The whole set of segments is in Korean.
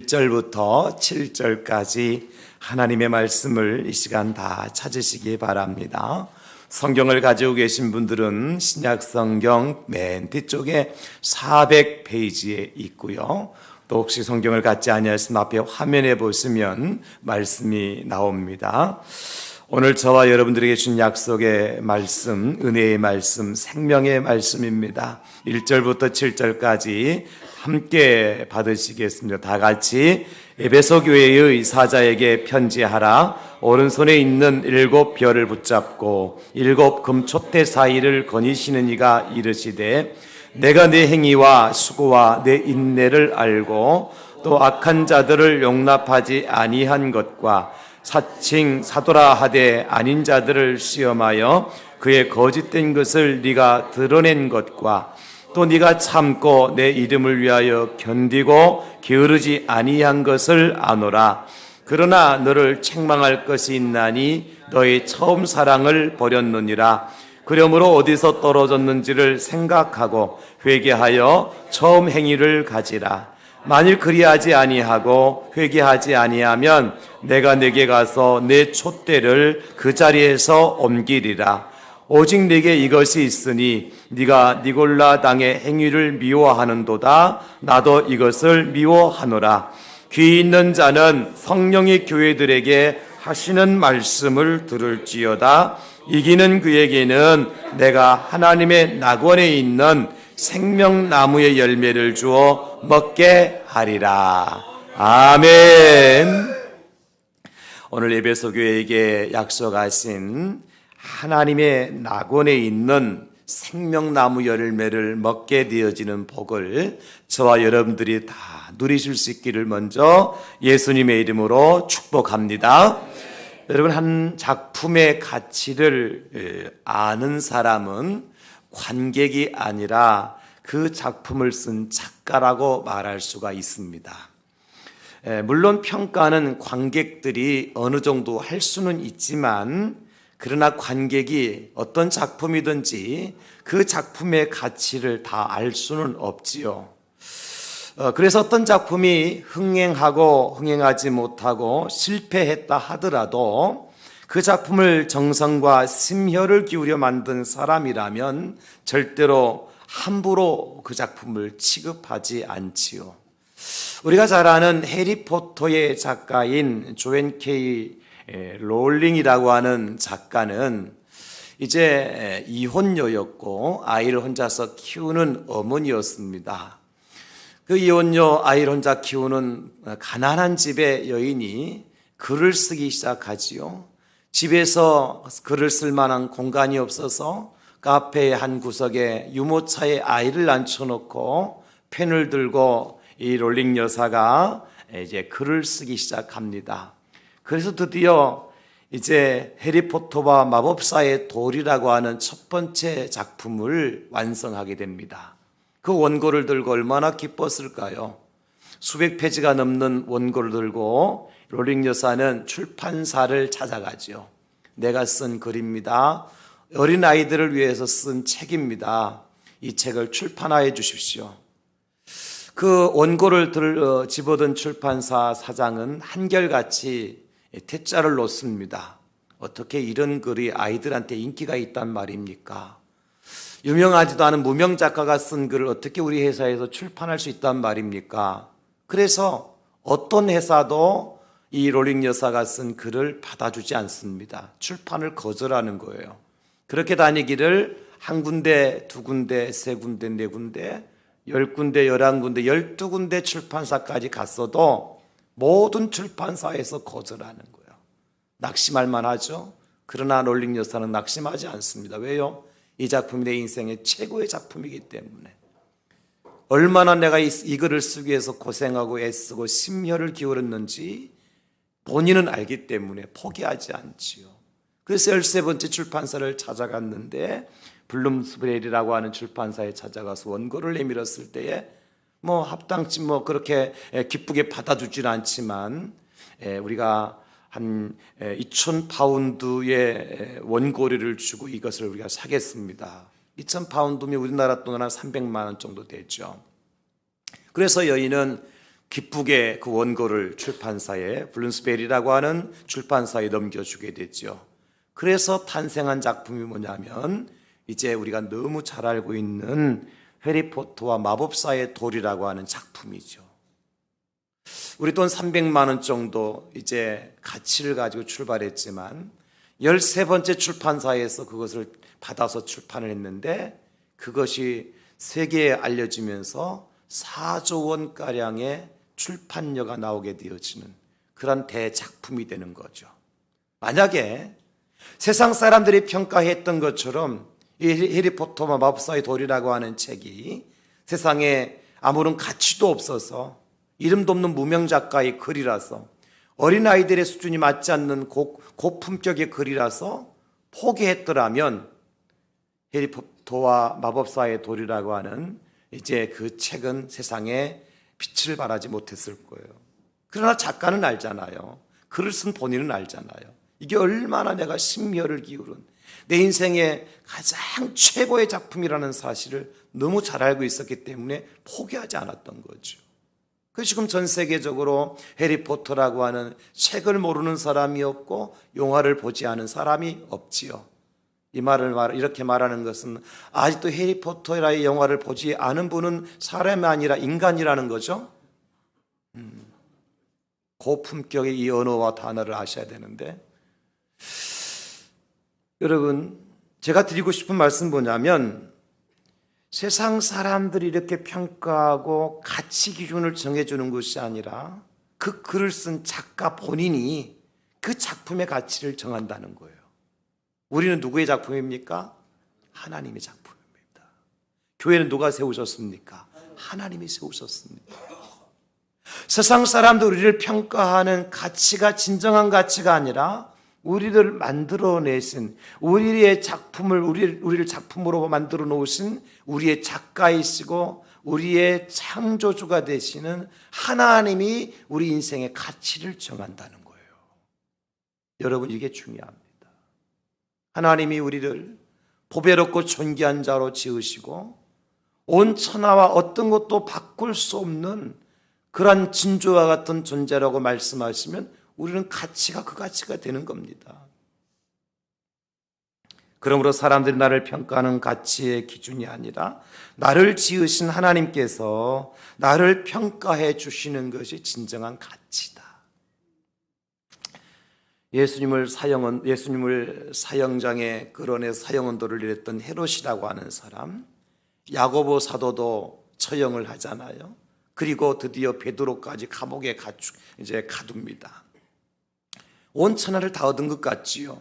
1절부터 7절까지 하나님의 말씀을 이 시간 다 찾으시기 바랍니다. 성경을 가지고 계신 분들은 신약 성경 맨 뒤쪽에 400페이지에 있고요. 또 혹시 성경을 갖지 아니하시면 앞에 화면에 보시면 말씀이 나옵니다. 오늘 저와 여러분들에게 준 약속의 말씀, 은혜의 말씀, 생명의 말씀입니다. 1절부터 7절까지 함께 받으시겠습니다. 다 같이. 에베소 교회의 사자에게 편지하라. 오른손에 있는 7 별을 붙잡고 7 금촛대 사이를 거니시는 이가 이르시되, 내가 내 행위와 수고와 내 인내를 알고 또 악한 자들을 용납하지 아니한 것과 사칭 사도라 하되 아닌 자들을 시험하여 그의 거짓된 것을 네가 드러낸 것과 또 네가 참고 내 이름을 위하여 견디고 게으르지 아니한 것을 아노라. 그러나 너를 책망할 것이 있나니 너의 처음 사랑을 버렸느니라. 그러므로 어디서 떨어졌는지를 생각하고 회개하여 처음 행위를 가지라. 만일 그리하지 아니하고 회개하지 아니하면 내가 네게 가서 내 촛대를 그 자리에서 옮기리라. 오직 네게 이것이 있으니 네가 니골라 당의 행위를 미워하는도다. 나도 이것을 미워하노라. 귀 있는 자는 성령의 교회들에게 하시는 말씀을 들을지어다. 이기는 그에게는 내가 하나님의 낙원에 있는 생명나무의 열매를 주어 먹게 하리라. 아멘. 오늘 에베소 교회에게 약속하신 하나님의 낙원에 있는 생명나무 열매를 먹게 되어지는 복을 저와 여러분들이 다 누리실 수 있기를 먼저 예수님의 이름으로 축복합니다. 여러분, 한 작품의 가치를 아는 사람은 관객이 아니라 그 작품을 쓴 작가라고 말할 수가 있습니다. 물론 평가는 관객들이 어느 정도 할 수는 있지만, 그러나 관객이 어떤 작품이든지 그 작품의 가치를 다 알 수는 없지요. 그래서 어떤 작품이 흥행하고 흥행하지 못하고 실패했다 하더라도 그 작품을 정성과 심혈을 기울여 만든 사람이라면 절대로 함부로 그 작품을 취급하지 않지요. 우리가 잘 아는 해리포터의 작가인 조앤 K 롤링이라고 하는 작가는 이제 이혼녀였고 아이를 혼자서 키우는 어머니였습니다. 그 이혼녀 아이를 혼자 키우는 가난한 집의 여인이 글을 쓰기 시작하지요. 집에서 글을 쓸 만한 공간이 없어서 카페의 한 구석에 유모차에 아이를 앉혀놓고 펜을 들고 이 롤링 여사가 이제 글을 쓰기 시작합니다. 그래서 드디어 이제 해리포터와 마법사의 돌이라고 하는 첫 번째 작품을 완성하게 됩니다. 그 원고를 들고 얼마나 기뻤을까요? 수백 페이지가 넘는 원고를 들고 롤링 여사는 출판사를 찾아가죠. 내가 쓴 글입니다. 어린아이들을 위해서 쓴 책입니다. 이 책을 출판하여 주십시오. 그 원고를 집어든 출판사 사장은 한결같이 퇴짜를 놓습니다. 어떻게 이런 글이 아이들한테 인기가 있단 말입니까? 유명하지도 않은 무명 작가가 쓴 글을 어떻게 우리 회사에서 출판할 수 있단 말입니까? 그래서 어떤 회사도 이 롤링 여사가 쓴 글을 받아주지 않습니다. 출판을 거절하는 거예요. 그렇게 다니기를 한 군데, 두 군데, 세 군데, 네 군데, 10군데, 11군데, 12군데 출판사까지 갔어도 모든 출판사에서 거절하는 거예요. 낙심할 만하죠? 그러나 롤링 여사는 낙심하지 않습니다. 왜요? 이 작품이 내 인생의 최고의 작품이기 때문에. 얼마나 내가 이 글을 쓰기 위해서 고생하고 애쓰고 심혈을 기울였는지 본인은 알기 때문에 포기하지 않지요. 그래서 13번째 출판사를 찾아갔는데 블룸스베리라고 하는 출판사에 찾아가서 원고를 내밀었을 때에 합당치 그렇게 기쁘게 받아주지는 않지만 우리가 한 2,000파운드의 원고료를 주고 이것을 우리가 사겠습니다. 2,000파운드면 우리나라 돈으로 한 300만 원 정도 되죠. 그래서 여인은 기쁘게 그 원고를 출판사에, 블룸스베리라고 하는 출판사에 넘겨주게 됐죠. 그래서 탄생한 작품이 뭐냐면 이제 우리가 너무 잘 알고 있는 해리포터와 마법사의 돌이라고 하는 작품이죠. 우리 돈 300만 원 정도 이제 가치를 가지고 출발했지만 13번째 출판사에서 그것을 받아서 출판을 했는데 그것이 세계에 알려지면서 4조 원가량의 출판료가 나오게 되어지는 그런 대작품이 되는 거죠. 만약에 세상 사람들이 평가했던 것처럼 이 해리포터와 마법사의 돌이라고 하는 책이 세상에 아무런 가치도 없어서 이름도 없는 무명 작가의 글이라서 어린아이들의 수준이 맞지 않는 고품격의 글이라서 포기했더라면 해리포터와 마법사의 돌이라고 하는 이제 그 책은 세상에 빛을 발하지 못했을 거예요. 그러나 작가는 알잖아요. 글을 쓴 본인은 알잖아요. 이게 얼마나 내가 심혈을 기울인 내 인생의 가장 최고의 작품이라는 사실을 너무 잘 알고 있었기 때문에 포기하지 않았던 거죠. 그래서 지금 전 세계적으로 해리포터라고 하는 책을 모르는 사람이 없고 영화를 보지 않은 사람이 없지요. 이 말을 이렇게 말하는 것은 아직도 해리포터라의 영화를 보지 않은 분은 사람이 아니라 인간이라는 거죠. 고품격의 이 언어와 단어를 아셔야 되는데, 여러분 제가 드리고 싶은 말씀은 뭐냐면 세상 사람들이 이렇게 평가하고 가치 기준을 정해주는 것이 아니라 그 글을 쓴 작가 본인이 그 작품의 가치를 정한다는 거예요. 우리는 누구의 작품입니까? 하나님의 작품입니다. 교회는 누가 세우셨습니까? 하나님이 세우셨습니다. 세상 사람들 우리를 평가하는 가치가 진정한 가치가 아니라 우리를 만들어내신, 우리의 작품을 우리를 작품으로 만들어 놓으신 우리의 작가이시고 우리의 창조주가 되시는 하나님이 우리 인생의 가치를 정한다는 거예요. 여러분 이게 중요합니다. 하나님이 우리를 보배롭고 존귀한 자로 지으시고 온 천하와 어떤 것도 바꿀 수 없는 그러한 진주와 같은 존재라고 말씀하시면 우리는 가치가 그 가치가 되는 겁니다. 그러므로 사람들이 나를 평가하는 가치의 기준이 아니라 나를 지으신 하나님께서 나를 평가해 주시는 것이 진정한 가치다. 예수님을 사형장에 끌어내서 사형언도를 내렸던 헤롯이라고 하는 사람, 야고보 사도도 처형을 하잖아요. 그리고 드디어 베드로까지 감옥에 가둡니다. 온 천하를 다 얻은 것 같지요.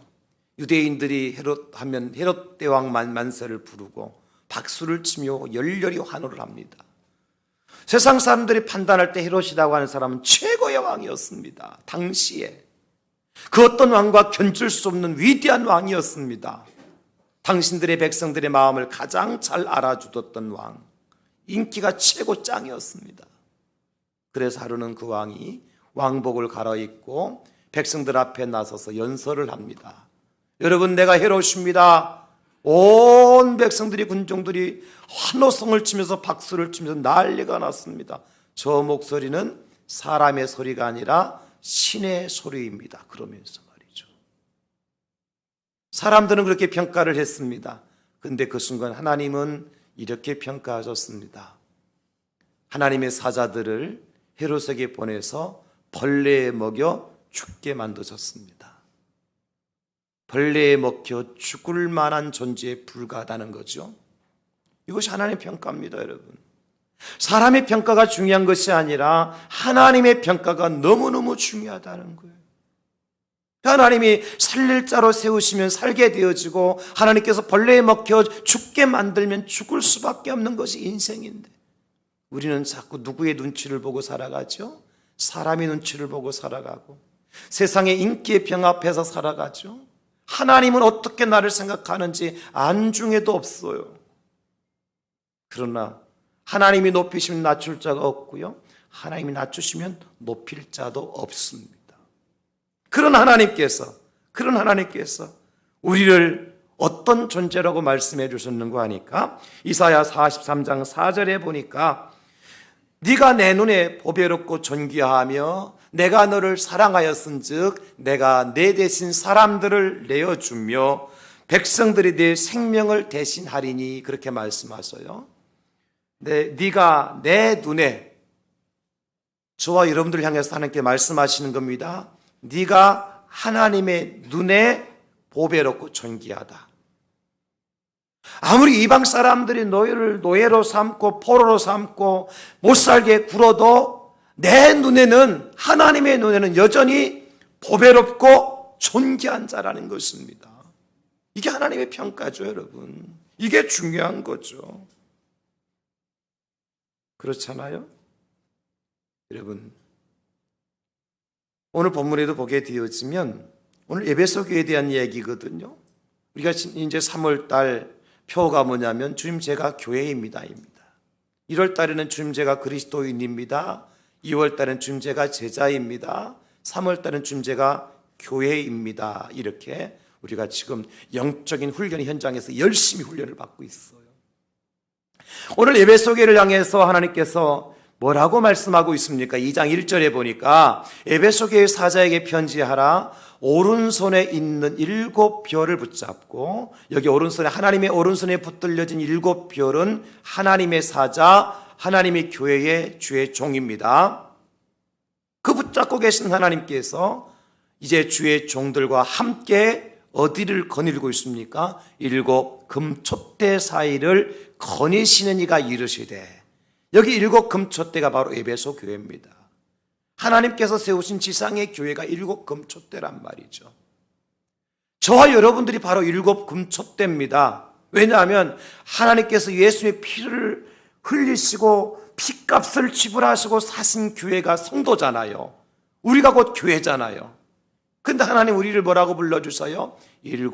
유대인들이 헤롯 하면 헤롯 대왕 만세를 부르고 박수를 치며 열렬히 환호를 합니다. 세상 사람들이 판단할 때 헤롯이라고 하는 사람은 최고의 왕이었습니다. 당시에 그 어떤 왕과 견줄 수 없는 위대한 왕이었습니다. 당신들의 백성들의 마음을 가장 잘 알아주었던 왕, 인기가 최고 짱이었습니다. 그래서 하루는 그 왕이 왕복을 갈아입고 백성들 앞에 나서서 연설을 합니다. 여러분, 내가 헤롯입니다. 온 백성들이, 군종들이 환호성을 치면서 박수를 치면서 난리가 났습니다. 저 목소리는 사람의 소리가 아니라 신의 소리입니다. 그러면서 말이죠. 사람들은 그렇게 평가를 했습니다. 그런데 그 순간 하나님은 이렇게 평가하셨습니다. 하나님의 사자들을 헤롯에게 보내서 벌레에 먹여 죽게 만드셨습니다. 벌레에 먹혀 죽을 만한 존재에 불과하다는 거죠. 이것이 하나님의 평가입니다, 여러분. 사람의 평가가 중요한 것이 아니라 하나님의 평가가 너무너무 중요하다는 거예요. 하나님이 살릴 자로 세우시면 살게 되어지고 하나님께서 벌레에 먹혀 죽게 만들면 죽을 수밖에 없는 것이 인생인데 우리는 자꾸 누구의 눈치를 보고 살아가죠? 사람의 눈치를 보고 살아가고 세상의 인기에 병합해서 살아가죠. 하나님은 어떻게 나를 생각하는지 안중에도 없어요. 그러나 하나님이 높이시면 낮출 자가 없고요, 하나님이 낮추시면 높일 자도 없습니다. 그런 하나님께서 우리를 어떤 존재라고 말씀해 주셨는가 하니까 이사야 43장 4절에 보니까 네가 내 눈에 보배롭고 존귀하며 내가 너를 사랑하였은즉 내가 내 대신 사람들을 내어주며 백성들이 내 생명을 대신하리니 그렇게 말씀하셔요. 네가 내 눈에, 저와 여러분들 향해서 하나님께 말씀하시는 겁니다. 네가 하나님의 눈에 보배롭고 존귀하다. 아무리 이방 사람들이 너희를 노예로 삼고 포로로 삼고 못살게 굴어도 내 눈에는, 하나님의 눈에는 여전히 보배롭고 존귀한 자라는 것입니다. 이게 하나님의 평가죠, 여러분. 이게 중요한 거죠. 그렇잖아요? 여러분, 오늘 본문에도 보게 되어지면 오늘 에베소 교회에 대한 얘기거든요. 우리가 이제 3월달 표가 뭐냐면 주님 제가 교회입니다. 1월 달에는 주님 제가 그리스도인입니다. 2월 달에는 주님 제가 제자입니다. 3월 달에는 주님 제가 교회입니다. 이렇게 우리가 지금 영적인 훈련 현장에서 열심히 훈련을 받고 있어요. 오늘 에베소 교회를 향해서 하나님께서 뭐라고 말씀하고 있습니까? 2장 1절에 보니까 에베소 교회 사자에게 편지하라. 오른손에 있는 7별을 붙잡고, 여기 오른손에, 하나님의 오른손에 붙들려진 7별은 하나님의 사자, 하나님의 교회의 주의 종입니다. 그 붙잡고 계신 하나님께서 이제 주의 종들과 함께 어디를 거닐고 있습니까? 7 금촛대 사이를 거니시는 이가 이르시되, 여기 7 금촛대가 바로 에베소 교회입니다. 하나님께서 세우신 지상의 교회가 7 금촛대란 말이죠. 저와 여러분들이 바로 7 금촛대입니다. 왜냐하면 하나님께서 예수의 피를 흘리시고 피값을 지불하시고 사신 교회가 성도잖아요. 우리가 곧 교회잖아요. 근데 하나님 우리를 뭐라고 불러주셔요? 7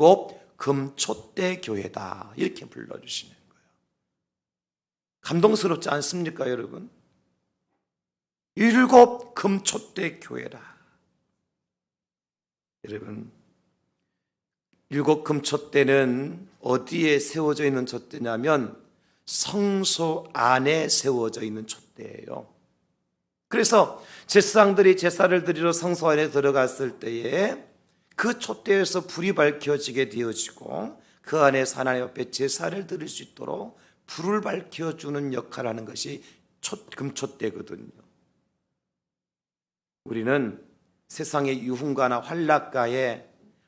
금촛대 교회다, 이렇게 불러주시는 거예요. 감동스럽지 않습니까, 여러분? 7 금촛대 교회라. 여러분, 7 금촛대는 어디에 세워져 있는 촛대냐면 성소 안에 세워져 있는 촛대예요. 그래서 제사장들이 제사를 드리러 성소 안에 들어갔을 때에 그 촛대에서 불이 밝혀지게 되어지고 그 안에서 하나님 앞에 제사를 드릴 수 있도록 불을 밝혀주는 역할을 하는 것이 금촛대거든요. 우리는 세상의 유흥가나 환락가에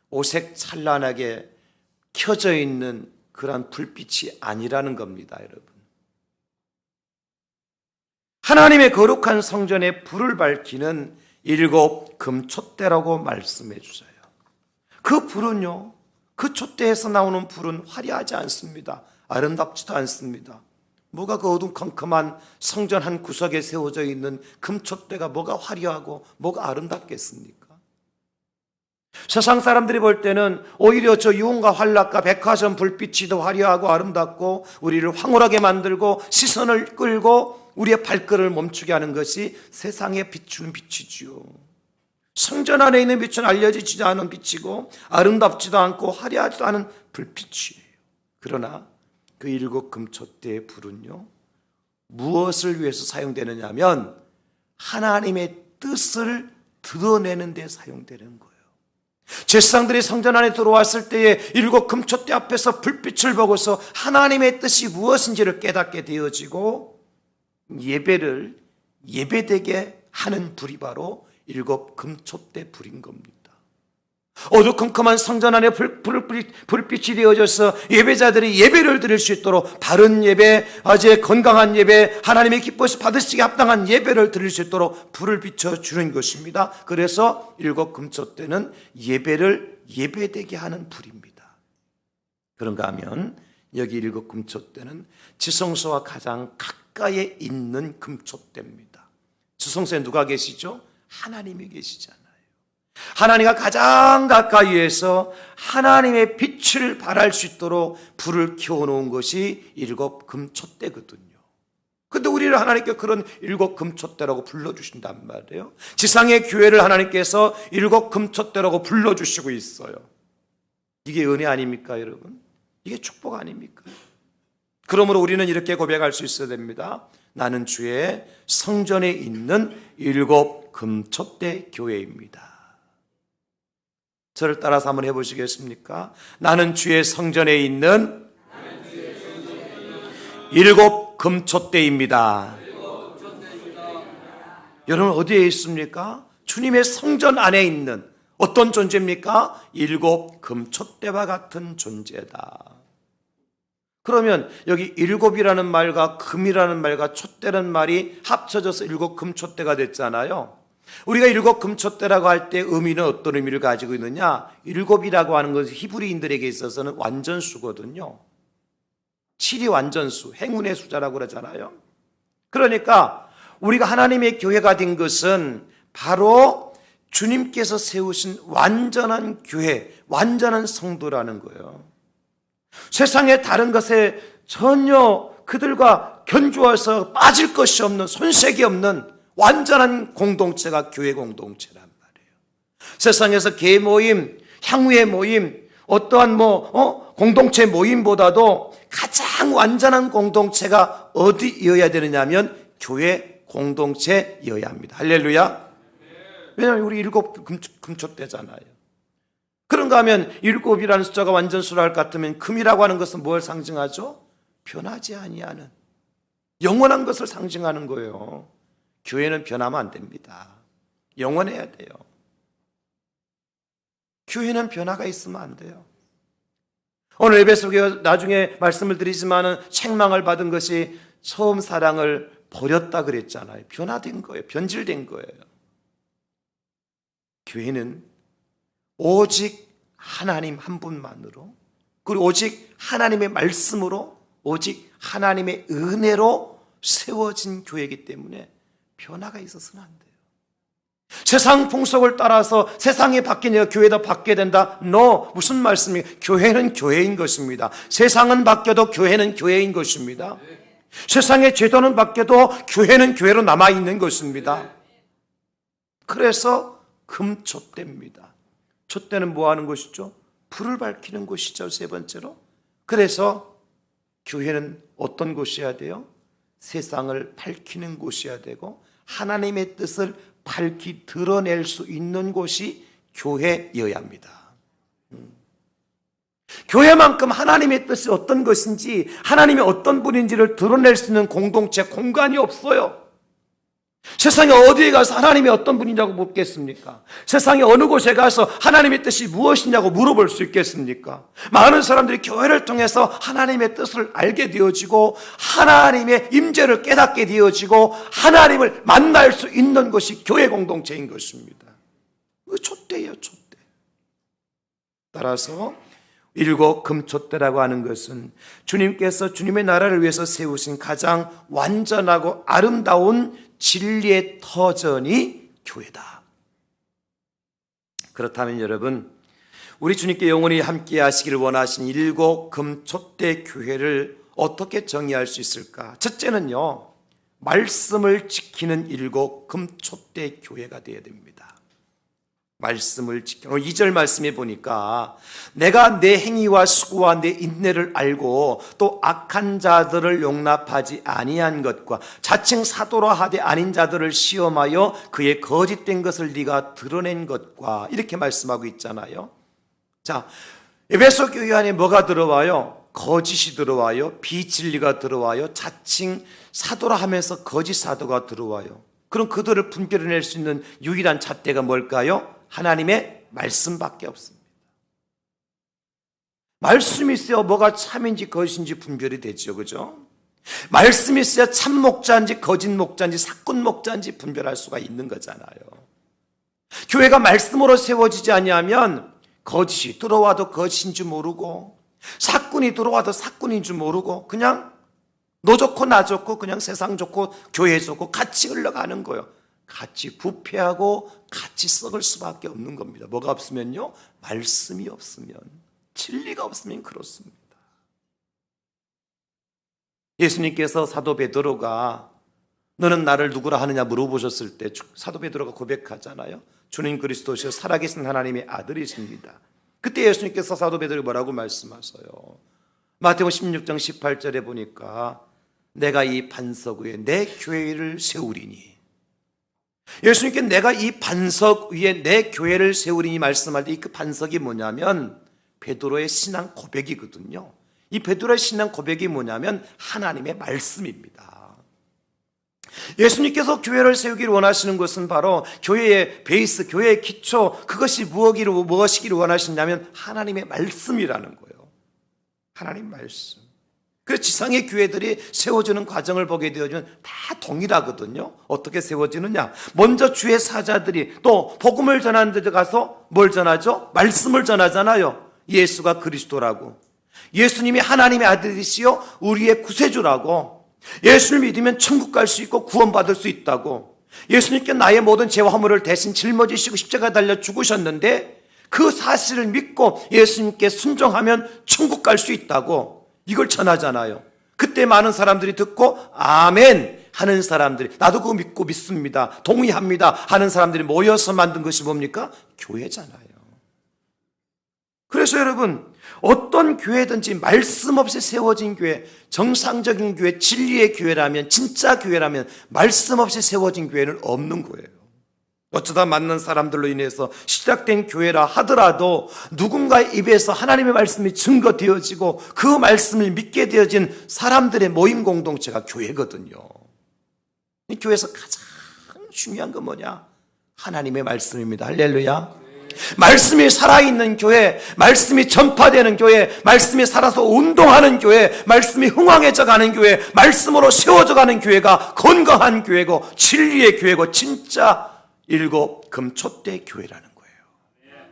오색 찬란하게 켜져 있는 그런 불빛이 아니라는 겁니다, 여러분. 하나님의 거룩한 성전에 불을 밝히는 7 금촛대라고 말씀해 주세요. 그 불은요, 그 촛대에서 나오는 불은 화려하지 않습니다. 아름답지도 않습니다. 뭐가 그 어두컴컴한 성전 한 구석에 세워져 있는 금촛대가 뭐가 화려하고 뭐가 아름답겠습니까? 세상 사람들이 볼 때는 오히려 저 유흥가 환락가 백화점 불빛이 더 화려하고 아름답고 우리를 황홀하게 만들고 시선을 끌고 우리의 발걸음을 멈추게 하는 것이 세상에 비추는 빛이지요. 성전 안에 있는 빛은 알려지지도 않은 빛이고 아름답지도 않고 화려하지도 않은 불빛이에요. 그러나 그 7 금촛대의 불은요, 무엇을 위해서 사용되느냐 하면 하나님의 뜻을 드러내는 데 사용되는 거예요. 제사장들이 성전 안에 들어왔을 때에 7 금촛대 앞에서 불빛을 보고서 하나님의 뜻이 무엇인지를 깨닫게 되어지고 예배를 예배되게 하는 불이 바로 7 금촛대 불인 겁니다. 어두컴컴한 성전 안에 불빛이 되어져서 예배자들이 예배를 드릴 수 있도록 바른 예배, 아주 건강한 예배, 하나님의 기뻐서 받으시기 합당한 예배를 드릴 수 있도록 불을 비춰주는 것입니다. 그래서 7 금촛대는 예배를 예배되게 하는 불입니다. 그런가 하면 여기 7 금촛대는 지성소와 가장 가까이에 있는 금촛대입니다. 지성소에 누가 계시죠? 하나님이 계시잖아요. 하나님과 가장 가까이에서 하나님의 빛을 발할 수 있도록 불을 켜놓은 것이 7 금촛대거든요. 그런데 우리를 하나님께 그런 7 금촛대라고 불러주신단 말이에요. 지상의 교회를 하나님께서 7 금촛대라고 불러주시고 있어요. 이게 은혜 아닙니까, 여러분? 이게 축복 아닙니까? 그러므로 우리는 이렇게 고백할 수 있어야 됩니다. 나는 주의 성전에 있는 일곱 금촛대 교회입니다. 저를 따라서 한번 해보시겠습니까? 나는 주의 성전에 있는 일곱 금촛대입니다. 여러분 어디에 있습니까? 주님의 성전 안에 있는 어떤 존재입니까? 일곱 금촛대와 같은 존재다. 그러면 여기 일곱이라는 말과 금이라는 말과 촛대라는 말이 합쳐져서 일곱 금촛대가 됐잖아요. 우리가 일곱 금촛대라고 할 때 의미는 어떤 의미를 가지고 있느냐? 일곱이라고 하는 것은 히브리인들에게 있어서는 완전수거든요. 7이 완전수, 행운의 숫자라고 그러잖아요. 그러니까 우리가 하나님의 교회가 된 것은 바로 주님께서 세우신 완전한 교회, 완전한 성도라는 거예요. 세상의 다른 것에 전혀 그들과 견주어서 빠질 것이 없는, 손색이 없는 완전한 공동체가 교회 공동체란 말이에요. 세상에서 개 모임, 향후의 모임, 어떠한 공동체 모임보다도 가장 완전한 공동체가 어디여야 되느냐면 교회 공동체여야 합니다. 할렐루야. 왜냐하면 우리 일곱 금촛대잖아요. 그런가 하면 일곱이라는 숫자가 완전수라 할 것 같으면 금이라고 하는 것은 뭘 상징하죠? 변하지 아니하는 영원한 것을 상징하는 거예요. 교회는 변하면 안 됩니다. 영원해야 돼요. 교회는 변화가 있으면 안 돼요. 오늘 에베소교회 나중에 말씀을 드리지만은 책망을 받은 것이 처음 사랑을 버렸다 그랬잖아요. 변화된 거예요. 변질된 거예요. 교회는 오직 하나님 한 분만으로, 그리고 오직 하나님의 말씀으로, 오직 하나님의 은혜로 세워진 교회이기 때문에 변화가 있어서는 안 돼요. 세상 풍속을 따라서 세상이 바뀌니까 교회도 바뀌어야 된다. No. 무슨 말씀이에요? 교회는 교회인 것입니다. 세상은 바뀌어도 교회는 교회인 것입니다. 세상의 제도는 바뀌어도 교회는 교회로 남아있는 것입니다. 그래서 금촛대입니다. 촛대는 뭐 하는 것이죠? 불을 밝히는 것이죠. 세 번째로. 그래서 교회는 어떤 곳이어야 돼요? 세상을 밝히는 곳이어야 되고 하나님의 뜻을 밝히 드러낼 수 있는 곳이 교회여야 합니다. 교회만큼 하나님의 뜻이 어떤 것인지, 하나님이 어떤 분인지를 드러낼 수 있는 공동체, 공간이 없어요. 세상에 어디에 가서 하나님이 어떤 분이냐고 묻겠습니까? 세상에 어느 곳에 가서 하나님의 뜻이 무엇이냐고 물어볼 수 있겠습니까? 많은 사람들이 교회를 통해서 하나님의 뜻을 알게 되어지고 하나님의 임재를 깨닫게 되어지고 하나님을 만날 수 있는 것이 교회 공동체인 것입니다. 그 촛대예요, 촛대. 따라서 일곱 금촛대라고 하는 것은 주님께서 주님의 나라를 위해서 세우신 가장 완전하고 아름다운 진리의 터전이 교회다. 그렇다면 여러분, 우리 주님께 영원히 함께 하시기를 원하신 일곱 금촛대 교회를 어떻게 정의할 수 있을까? 첫째는요, 말씀을 지키는 일곱 금촛대 교회가 되어야 됩니다. 말씀을 지켜. 2절 말씀에 보니까 내가 내 행위와 수고와 내 인내를 알고 또 악한 자들을 용납하지 아니한 것과 자칭 사도라 하되 아닌 자들을 시험하여 그의 거짓된 것을 네가 드러낸 것과 이렇게 말씀하고 있잖아요. 자, 에베소 교회 안에 뭐가 들어와요? 거짓이 들어와요. 비진리가 들어와요. 자칭 사도라 하면서 거짓 사도가 들어와요. 그럼 그들을 분별해낼 수 있는 유일한 잣대가 뭘까요? 하나님의 말씀밖에 없습니다. 말씀이 있어야 뭐가 참인지 거짓인지 분별이 되죠. 그죠? 말씀이 있어야 참 목자인지 거짓 목자인지 사꾼 목자인지 분별할 수가 있는 거잖아요. 교회가 말씀으로 세워지지 아니하면 거짓이 들어와도 거짓인 줄 모르고 사꾼이 들어와도 사꾼인 줄 모르고 그냥 너 좋고 나 좋고 그냥 세상 좋고 교회 좋고 같이 흘러가는 거예요. 같이 부패하고 같이 썩을 수밖에 없는 겁니다. 뭐가 없으면요? 말씀이 없으면, 진리가 없으면 그렇습니다. 예수님께서 사도 베드로가 너는 나를 누구라 하느냐 물어보셨을 때 사도 베드로가 고백하잖아요. 주님 그리스도시여 살아계신 하나님의 아들이십니다. 그때 예수님께서 사도 베드로에게 뭐라고 말씀하세요? 마태복음 16장 18절에 보니까 내가 이 반석 위에 내 교회를 세우리니. 예수님께 내가 이 반석 위에 내 교회를 세우리니 말씀할 때 그 반석이 뭐냐면 베드로의 신앙 고백이거든요. 이 베드로의 신앙 고백이 뭐냐면 하나님의 말씀입니다. 예수님께서 교회를 세우기를 원하시는 것은 바로 교회의 베이스, 교회의 기초, 그것이 무엇이기를 원하시냐면 하나님의 말씀이라는 거예요. 하나님 말씀. 그래서 지상의 교회들이 세워지는 과정을 보게 되어지면 다 동일하거든요. 어떻게 세워지느냐? 먼저 주의 사자들이 또 복음을 전하는 데 가서 뭘 전하죠? 말씀을 전하잖아요. 예수가 그리스도라고, 예수님이 하나님의 아들이시요 우리의 구세주라고, 예수를 믿으면 천국 갈 수 있고 구원받을 수 있다고, 예수님께 나의 모든 죄와 허물을 대신 짊어지시고 십자가에 달려 죽으셨는데 그 사실을 믿고 예수님께 순종하면 천국 갈 수 있다고, 이걸 전하잖아요. 그때 많은 사람들이 듣고 아멘 하는 사람들이, 나도 그거 믿고 믿습니다, 동의합니다 하는 사람들이 모여서 만든 것이 뭡니까? 교회잖아요. 그래서 여러분, 어떤 교회든지 말씀 없이 세워진 교회, 정상적인 교회, 진리의 교회라면, 진짜 교회라면 말씀 없이 세워진 교회는 없는 거예요. 어쩌다 만난 사람들로 인해서 시작된 교회라 하더라도 누군가의 입에서 하나님의 말씀이 증거되어지고 그 말씀을 믿게 되어진 사람들의 모임 공동체가 교회거든요. 이 교회에서 가장 중요한 건 뭐냐? 하나님의 말씀입니다. 할렐루야. 말씀이 살아있는 교회, 말씀이 전파되는 교회, 말씀이 살아서 운동하는 교회, 말씀이 흥왕해져 가는 교회, 말씀으로 세워져 가는 교회가 건강한 교회고 진리의 교회고 진짜 일곱 금초대 교회라는 거예요.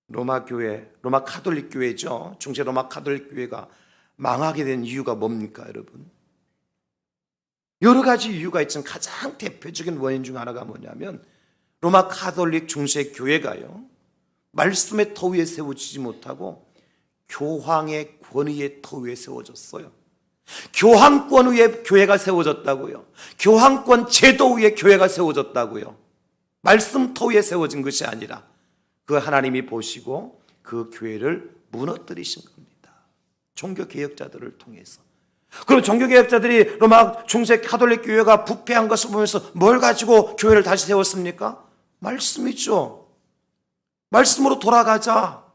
로마 교회, 로마 카톨릭 교회죠. 중세 로마 카톨릭 교회가 망하게 된 이유가 뭡니까, 여러분? 여러 가지 이유가 있지만 가장 대표적인 원인 중 하나가 뭐냐면 로마 카톨릭 중세 교회가요, 말씀의 터 위에 세워지지 못하고 교황의 권위의 터 위에 세워졌어요. 교황권 위에 교회가 세워졌다고요. 교황권 제도 위에 교회가 세워졌다고요. 말씀 터 위에 세워진 것이 아니라 그 하나님이 보시고 그 교회를 무너뜨리신 겁니다. 종교개혁자들을 통해서. 그럼 종교개혁자들이 로마 중세 카톨릭 교회가 부패한 것을 보면서 뭘 가지고 교회를 다시 세웠습니까? 말씀이죠. 말씀으로 돌아가자.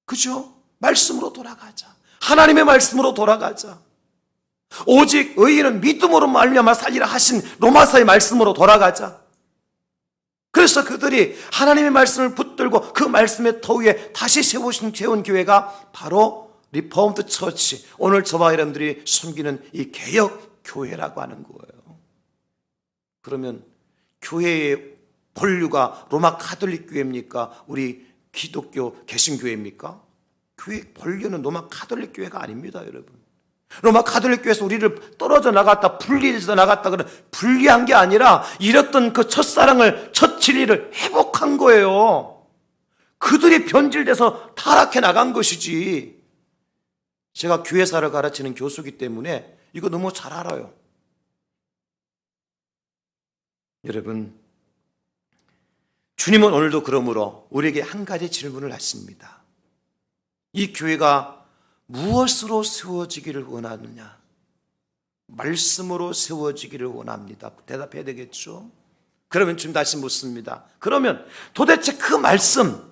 그죠? 말씀으로 돌아가자. 하나님의 말씀으로 돌아가자. 오직 의인은 믿음으로 말미암아 살리라 하신 로마서의 말씀으로 돌아가자. 그래서 그들이 하나님의 말씀을 붙들고 그 말씀의 터 위에 다시 세운 교회가 바로 리포먼트 처치, 오늘 저와 여러분들이 섬기는 이 개혁 교회라고 하는 거예요. 그러면 교회의 본류가 로마 카톨릭 교회입니까? 우리 기독교 개신교회입니까? 교회 본류는 로마 카톨릭 교회가 아닙니다, 여러분. 로마 카톨릭 교회에서 우리를 떨어져 나갔다, 분리해서 나갔다, 그런 분리한 게 아니라 잃었던 그 첫사랑을, 첫 진리를 회복한 거예요. 그들이 변질돼서 타락해 나간 것이지. 제가 교회사를 가르치는 교수이기 때문에 이거 너무 잘 알아요. 여러분, 주님은 오늘도 그러므로 우리에게 한 가지 질문을 하십니다. 이 교회가 무엇으로 세워지기를 원하느냐? 말씀으로 세워지기를 원합니다. 대답해야 되겠죠? 그러면 주님 다시 묻습니다. 그러면 도대체 그 말씀,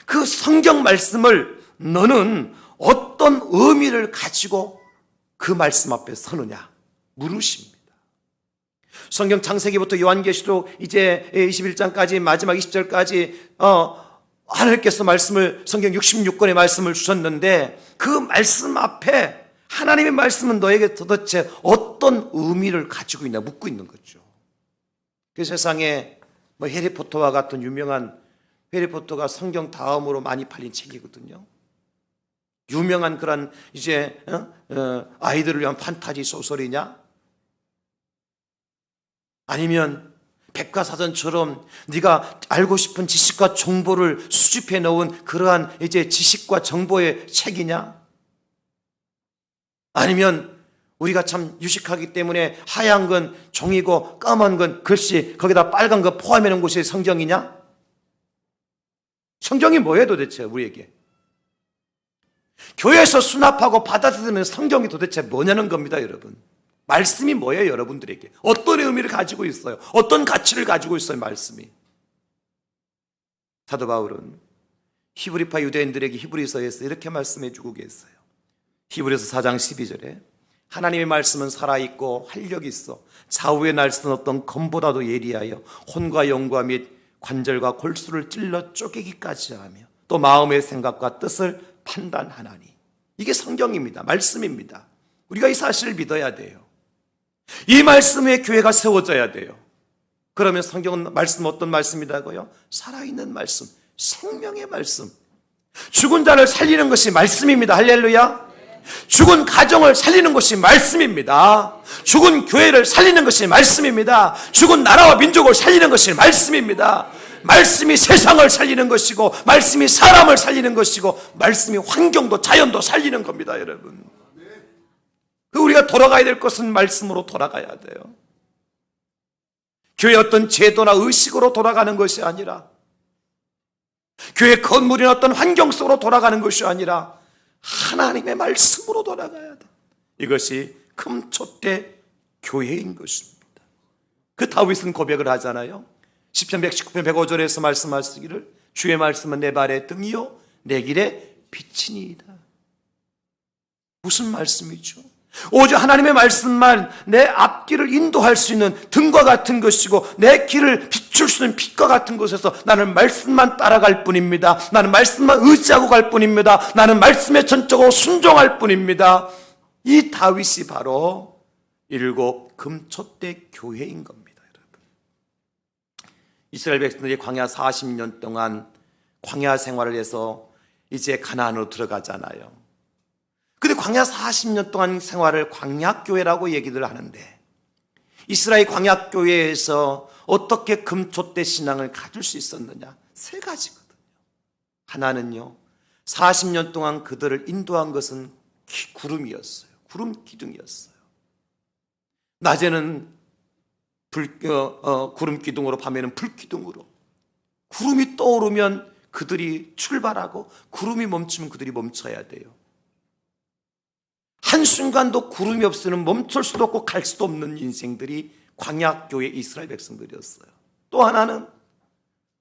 그 성경 말씀을 너는 어떤 의미를 가지고 그 말씀 앞에 서느냐? 물으십니다. 성경 창세기부터 요한계시록 이제 21장까지 마지막 20절까지 하나님께서 말씀을, 성경 66권의 말씀을 주셨는데 그 말씀 앞에 하나님의 말씀은 너에게 도대체 어떤 의미를 가지고 있나 묻고 있는 거죠. 그 세상에 해리포터와 같은 유명한, 해리포터가 성경 다음으로 많이 팔린 책이거든요. 유명한 그런 이제 아이들을 위한 판타지 소설이냐? 아니면 백과사전처럼 네가 알고 싶은 지식과 정보를 수집해 놓은 그러한 이제 지식과 정보의 책이냐? 아니면 우리가 참 유식하기 때문에 하얀 건 종이고 까만 건 글씨, 거기다 빨간 거 포함해 놓은 것이 성경이냐? 성경이 뭐예요 도대체 우리에게? 교회에서 수납하고 받아들이는 성경이 도대체 뭐냐는 겁니다, 여러분. 말씀이 뭐예요, 여러분들에게? 어떤 의미를 가지고 있어요? 어떤 가치를 가지고 있어요, 말씀이? 사도 바울은 히브리파 유대인들에게 히브리서에서 이렇게 말씀해 주고 계세요. 히브리서 4장 12절에 하나님의 말씀은 살아있고 활력이 있어 좌우의 날선 어떤 검보다도 예리하여 혼과 영과 및 관절과 골수를 찔러 쪼개기까지 하며 또 마음의 생각과 뜻을 판단하나니. 이게 성경입니다. 말씀입니다. 우리가 이 사실을 믿어야 돼요. 이 말씀 위에 교회가 세워져야 돼요. 그러면 성경은 말씀 어떤 말씀이라고요? 살아있는 말씀, 생명의 말씀. 죽은 자를 살리는 것이 말씀입니다. 할렐루야. 죽은 가정을 살리는 것이 말씀입니다. 죽은 교회를 살리는 것이 말씀입니다. 죽은 나라와 민족을 살리는 것이 말씀입니다. 말씀이 세상을 살리는 것이고, 말씀이 사람을 살리는 것이고, 말씀이 환경도 자연도 살리는 겁니다, 여러분. 우리가 돌아가야 될 것은 말씀으로 돌아가야 돼요. 교회 어떤 제도나 의식으로 돌아가는 것이 아니라, 교회 건물이나 어떤 환경 속으로 돌아가는 것이 아니라 하나님의 말씀으로 돌아가야 돼. 이것이 금초대 교회인 것입니다. 그 다윗은 고백을 하잖아요. 시편 119편 105절에서 말씀하시기를 주의 말씀은 내 발의 등이요 내 길의 빛이니이다. 무슨 말씀이죠? 오직 하나님의 말씀만 내 앞길을 인도할 수 있는 등과 같은 것이고 내 길을 비출 수 있는 빛과 같은 것에서 나는 말씀만 따라갈 뿐입니다. 나는 말씀만 의지하고 갈 뿐입니다. 나는 말씀에 전적으로 순종할 뿐입니다. 이 다윗이 바로 일곱 금초대 교회인 겁니다, 여러분. 이스라엘 백성들이 광야 40년 동안 광야 생활을 해서 이제 가나안으로 들어가잖아요. 근데 광야 40년 동안 생활을 광야교회라고 얘기를 하는데, 이스라엘 광야교회에서 어떻게 금초대 신앙을 가질 수 있었느냐? 세 가지거든요. 하나는요, 40년 동안 그들을 인도한 것은 구름이었어요. 구름 기둥이었어요. 낮에는 구름 기둥으로, 밤에는 불 기둥으로. 구름이 떠오르면 그들이 출발하고 구름이 멈추면 그들이 멈춰야 돼요. 한순간도 구름이 없으면 멈출 수도 없고 갈 수도 없는 인생들이 광야교회 이스라엘 백성들이었어요. 또 하나는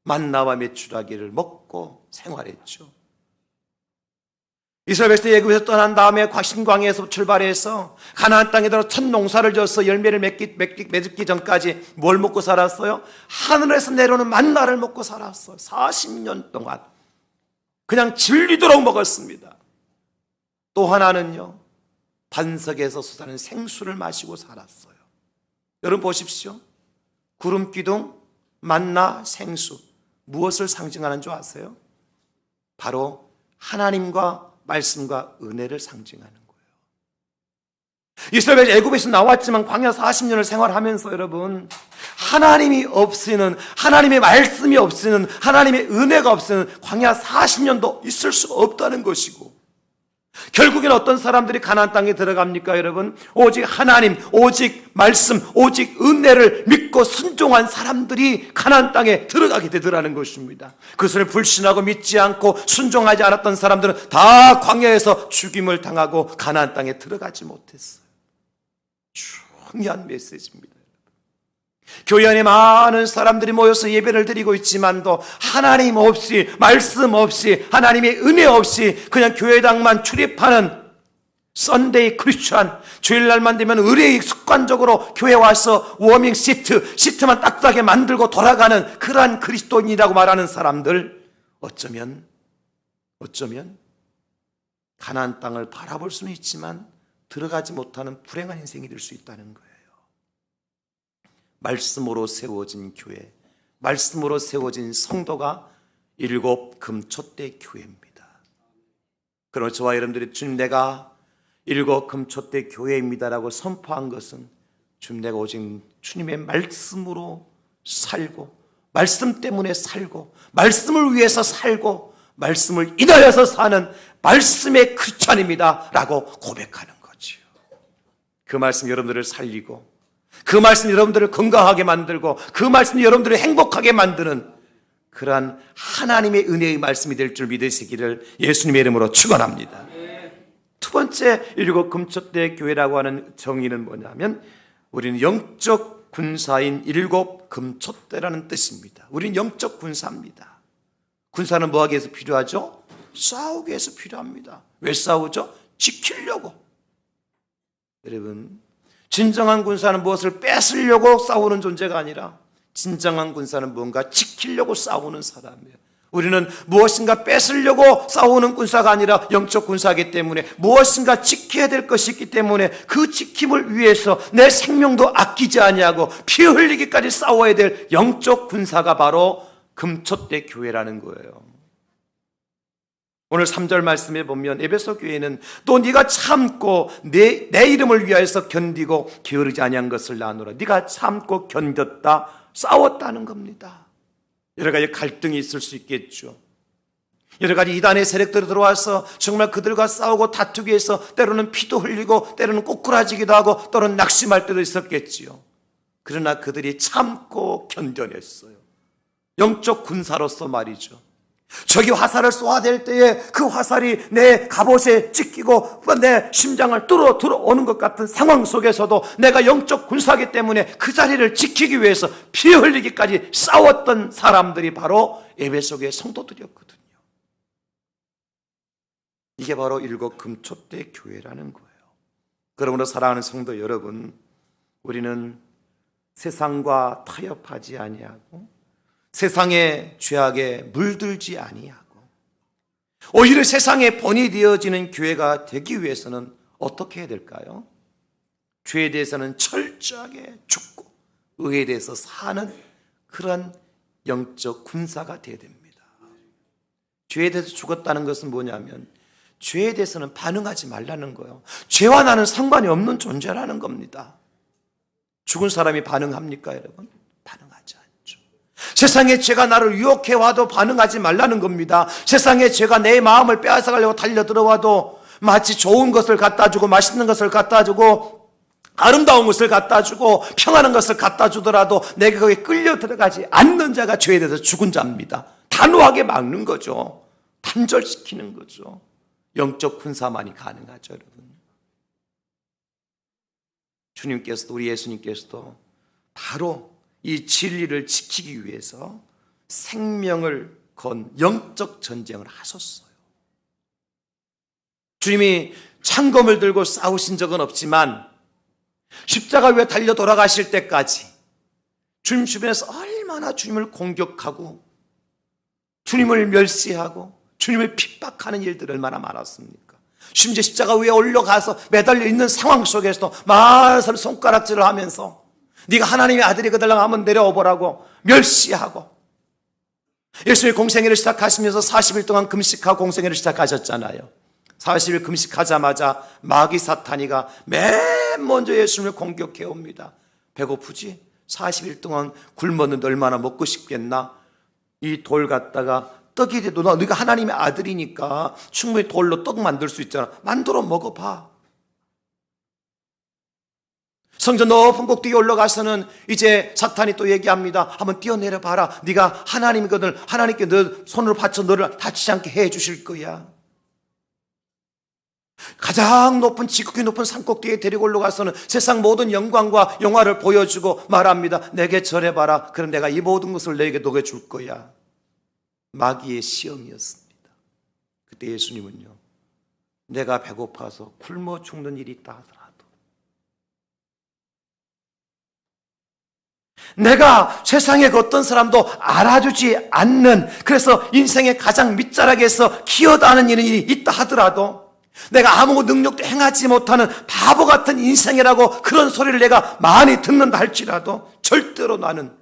만나와 메추라기를 먹고 생활했죠. 이스라엘 백성이 애굽에서 떠난 다음에 신광야에서 출발해서 가나안 땅에 들어 첫 농사를 져서 열매를 맺기 전까지 뭘 먹고 살았어요? 하늘에서 내려오는 만나를 먹고 살았어요. 40년 동안 그냥 질리도록 먹었습니다. 또 하나는요, 반석에서 솟아나는 생수를 마시고 살았어요. 여러분 보십시오. 구름 기둥, 만나, 생수, 무엇을 상징하는 줄 아세요? 바로 하나님과 말씀과 은혜를 상징하는 거예요. 이스라엘 애굽에서 나왔지만 광야 40년을 생활하면서 여러분, 하나님이 없이는, 하나님의 말씀이 없이는, 하나님의 은혜가 없이는 광야 40년도 있을 수가 없다는 것이고, 결국엔 어떤 사람들이 가나안 땅에 들어갑니까, 여러분? 오직 하나님, 오직 말씀, 오직 은혜를 믿고 순종한 사람들이 가나안 땅에 들어가게 되더라는 것입니다. 그것을 불신하고 믿지 않고 순종하지 않았던 사람들은 다 광야에서 죽임을 당하고 가나안 땅에 들어가지 못했어요. 중요한 메시지입니다. 교회 안에 많은 사람들이 모여서 예배를 드리고 있지만도 하나님 없이, 말씀 없이, 하나님의 은혜 없이 그냥 교회당만 출입하는 썬데이 크리스천, 주일날만 되면 의뢰의 습관적으로 교회 와서 워밍 시트만 딱딱하게 만들고 돌아가는 그러한 그리스도인이라고 말하는 사람들, 어쩌면 가나안 땅을 바라볼 수는 있지만 들어가지 못하는 불행한 인생이 될 수 있다는 거예요. 말씀으로 세워진 교회, 말씀으로 세워진 성도가 일곱 금초대 교회입니다. 그러나 저와 여러분들이 주님 내가 일곱 금초대 교회입니다라고 선포한 것은 주님 내가 오직 주님의 말씀으로 살고, 말씀 때문에 살고, 말씀을 위해서 살고, 말씀을 인하여서 사는 말씀의 크리스찬입니다 라고 고백하는 거죠. 그 말씀 여러분들을 살리고, 그 말씀이 여러분들을 건강하게 만들고, 그 말씀이 여러분들을 행복하게 만드는 그러한 하나님의 은혜의 말씀이 될 줄 믿으시기를 예수님의 이름으로 축원합니다. 두 번째 일곱 금촛대 교회라고 하는 정의는 뭐냐면 우리는 영적 군사인 일곱 금촛대라는 뜻입니다. 우리는 영적 군사입니다. 군사는 뭐 하기 위해서 필요하죠? 싸우기 위해서 필요합니다. 왜 싸우죠? 지키려고. 여러분, 진정한 군사는 무엇을 뺏으려고 싸우는 존재가 아니라 진정한 군사는 뭔가 지키려고 싸우는 사람이에요. 우리는 무엇인가 뺏으려고 싸우는 군사가 아니라 영적 군사이기 때문에 무엇인가 지켜야 될 것이 있기 때문에 그 지킴을 위해서 내 생명도 아끼지 아니하고 피 흘리기까지 싸워야 될 영적 군사가 바로 금촛대 교회라는 거예요. 오늘 3절 말씀에 보면 에베소 교회는 또 네가 참고 내 이름을 위하여서 견디고 게으르지 아니한 것을 나누라. 네가 참고 견뎠다, 싸웠다는 겁니다. 여러 가지 갈등이 있을 수 있겠죠. 여러 가지 이단의 세력들이 들어와서 정말 그들과 싸우고 다투기 위해서 때로는 피도 흘리고 때로는 꼬꾸라지기도 하고 때로는 낙심할 때도 있었겠지요. 그러나 그들이 참고 견뎌냈어요. 영적 군사로서 말이죠. 적이 화살을 쏘아댈 때에 그 화살이 내 갑옷에 찍히고 내 심장을 뚫어 들어오는 것 같은 상황 속에서도 내가 영적 군사이기 때문에 그 자리를 지키기 위해서 피 흘리기까지 싸웠던 사람들이 바로 에베소교의 성도들이었거든요. 이게 바로 일곱 금촛대 교회라는 거예요. 그러므로 사랑하는 성도 여러분, 우리는 세상과 타협하지 아니하고 세상의 죄악에 물들지 아니하고 오히려 세상의 본이 되어지는 교회가 되기 위해서는 어떻게 해야 될까요? 죄에 대해서는 철저하게 죽고 의에 대해서 사는 그런 영적 군사가 되어야 됩니다. 죄에 대해서 죽었다는 것은 뭐냐면 죄에 대해서는 반응하지 말라는 거예요. 죄와 나는 상관이 없는 존재라는 겁니다. 죽은 사람이 반응합니까, 여러분? 반응하지 않죠. 세상의 죄가 나를 유혹해와도 반응하지 말라는 겁니다. 세상의 죄가 내 마음을 빼앗아가려고 달려들어와도 마치 좋은 것을 갖다 주고 맛있는 것을 갖다 주고 아름다운 것을 갖다 주고 평안한 것을 갖다 주더라도 내가 거기에 끌려 들어가지 않는 자가 죄에 대해서 죽은 자입니다. 단호하게 막는 거죠. 단절시키는 거죠. 영적 군사만이 가능하죠, 여러분. 주님께서도 우리 예수님께서도 바로 이 진리를 지키기 위해서 생명을 건 영적 전쟁을 하셨어요. 주님이 창검을 들고 싸우신 적은 없지만 십자가 위에 달려 돌아가실 때까지 주님 주변에서 얼마나 주님을 공격하고 주님을 멸시하고 주님을 핍박하는 일들이 얼마나 많았습니까? 심지어 십자가 위에 올라가서 매달려 있는 상황 속에서도 말살 손가락질을 하면서 네가 하나님의 아들이거든 하면 내려오보라고 멸시하고 예수님이 공생애를 시작하시면서 40일 동안 금식하고 공생애를 시작하셨잖아요. 40일 금식하자마자 마귀 사탄이가 맨 먼저 예수님을 공격해 옵니다. 배고프지? 40일 동안 굶었는데 얼마나 먹고 싶겠나? 이 돌 갖다가 떡이 돼도 네가 하나님의 아들이니까 충분히 돌로 떡 만들 수 있잖아. 만들어 먹어봐. 성전 높은 꼭대기에 올라가서는 이제 사탄이 또 얘기합니다. 한번 뛰어내려 봐라. 네가 하나님이거든. 하나님께 너 손으로 받쳐 너를 다치지 않게 해 주실 거야. 가장 높은 지극히 높은 산 꼭대기에 데리고 올라가서는 세상 모든 영광과 영화를 보여주고 말합니다. 내게 절해봐라. 그럼 내가 이 모든 것을 너에게 녹여줄 거야. 마귀의 시험이었습니다. 그때 예수님은요, 내가 배고파서 굶어 죽는 일이 있다 하더라도 내가 세상의 그 어떤 사람도 알아주지 않는, 그래서 인생의 가장 밑자락에서 기어다니는 일이 있다 하더라도 내가 아무 능력도 행하지 못하는 바보 같은 인생이라고 그런 소리를 내가 많이 듣는다 할지라도 절대로 나는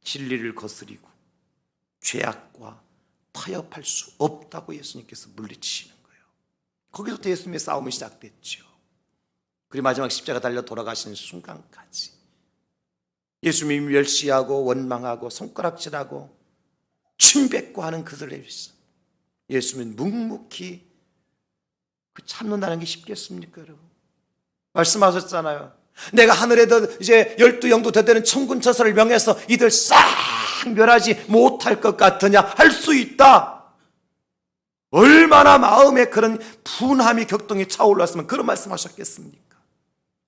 진리를 거스리고 죄악과 타협할 수 없다고 예수님께서 물리치시는 거예요. 거기서부터 예수님의 싸움이 시작됐죠. 그리고 마지막 십자가 달려 돌아가시는 순간까지 예수님이 멸시하고 원망하고 손가락질하고 침뱉고하는 그들에 비해서 예수님은 묵묵히 참는다는 게 쉽겠습니까, 여러분? 말씀하셨잖아요. 내가 하늘에도 이제 12영도 되되는 천군천사를 명해서 이들 싹 멸하지 못할 것 같으냐? 할 수 있다. 얼마나 마음에 그런 분함이 격동이 차올랐으면 그런 말씀하셨겠습니까?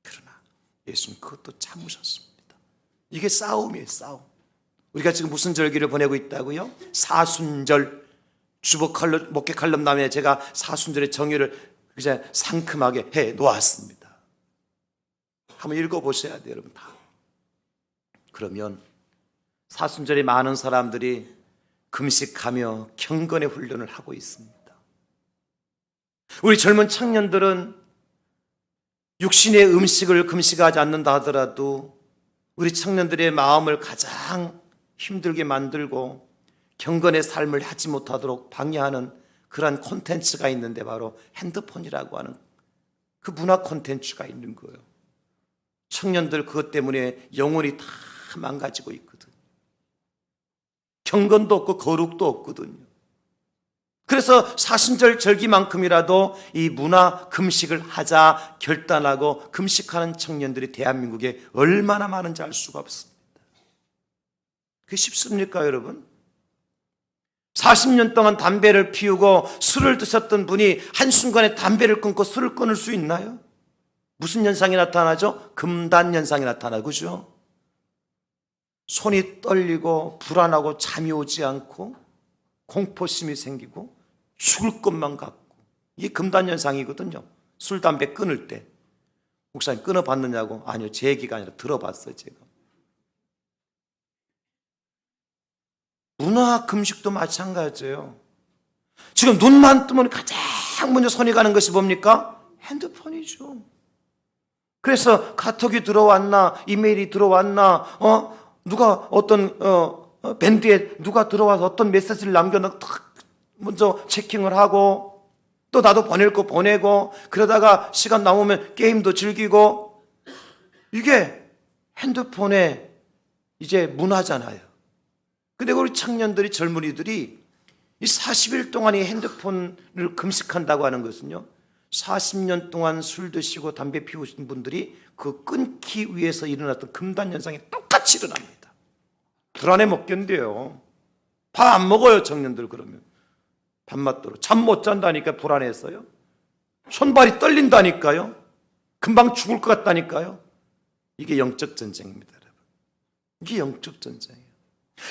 그러나 예수님 그것도 참으셨습니다. 이게 싸움이에요, 싸움. 우리가 지금 무슨 절기를 보내고 있다고요? 사순절. 주보 목회 칼럼남에 제가 사순절의 정의를 그냥 상큼하게 해 놓았습니다. 한번 읽어보셔야 돼요, 여러분 다. 그러면 사순절에 많은 사람들이 금식하며 경건의 훈련을 하고 있습니다. 우리 젊은 청년들은 육신의 음식을 금식하지 않는다 하더라도 우리 청년들의 마음을 가장 힘들게 만들고 경건의 삶을 하지 못하도록 방해하는 그러한 콘텐츠가 있는데 바로 핸드폰이라고 하는 그 문화 콘텐츠가 있는 거예요. 청년들 그것 때문에 영혼이 다 망가지고 있거든. 경건도 없고 거룩도 없거든요. 그래서 사순절 절기만큼이라도 이 문화 금식을 하자 결단하고 금식하는 청년들이 대한민국에 얼마나 많은지 알 수가 없습니다. 그게 쉽습니까, 여러분? 40년 동안 담배를 피우고 술을 드셨던 분이 한순간에 담배를 끊고 술을 끊을 수 있나요? 무슨 현상이 나타나죠? 금단 현상이 나타나죠. 그죠? 손이 떨리고 불안하고 잠이 오지 않고 공포심이 생기고 죽을 것만 같고, 이게 금단 현상이거든요. 술, 담배 끊을 때. 목사님 끊어봤느냐고? 아니요, 제 얘기가 아니라 들어봤어요, 제가. 문화 금식도 마찬가지예요. 지금 눈만 뜨면 가장 먼저 손이 가는 것이 뭡니까? 핸드폰이죠. 그래서 카톡이 들어왔나, 이메일이 들어왔나, 누가 어떤 밴드에 누가 들어와서 어떤 메시지를 남겨놓고 탁 먼저 체킹을 하고, 또 나도 보낼 거 보내고, 그러다가 시간 남으면 게임도 즐기고, 이게 핸드폰의 이제 문화잖아요. 근데 우리 청년들이, 젊은이들이 이 40일 동안 이 핸드폰을 금식한다고 하는 것은요, 40년 동안 술 드시고 담배 피우신 분들이 그 끊기 위해서 일어났던 금단 현상이 똑같이 일어납니다. 불안해 못 견뎌요. 밥 안 먹어요, 청년들. 그러면 밤맞도록 잠 못 잔다니까 불안해서요. 손발이 떨린다니까요. 금방 죽을 것 같다니까요. 이게 영적 전쟁입니다, 여러분. 이게 영적 전쟁이에요.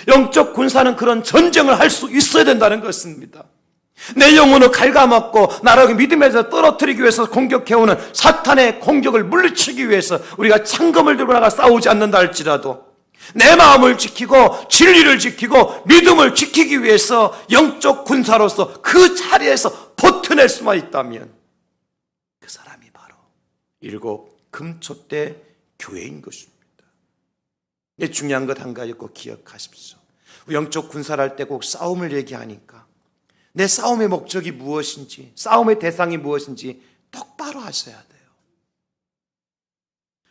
영적 군사는 그런 전쟁을 할 수 있어야 된다는 것입니다. 내 영혼을 갉아먹고 나를 믿음에서 떨어뜨리기 위해서 공격해오는 사탄의 공격을 물리치기 위해서 우리가 창검을 들고 나가 싸우지 않는다 할지라도 내 마음을 지키고 진리를 지키고 믿음을 지키기 위해서 영적 군사로서 그 자리에서 버텨낼 수만 있다면 그 사람이 바로 일곱 금초대 교회인 것입니다. 중요한 것 한 가지 꼭 기억하십시오. 영적 군사를 할 때 꼭 싸움을 얘기하니까 내 싸움의 목적이 무엇인지, 싸움의 대상이 무엇인지 똑바로 하셔야 돼요.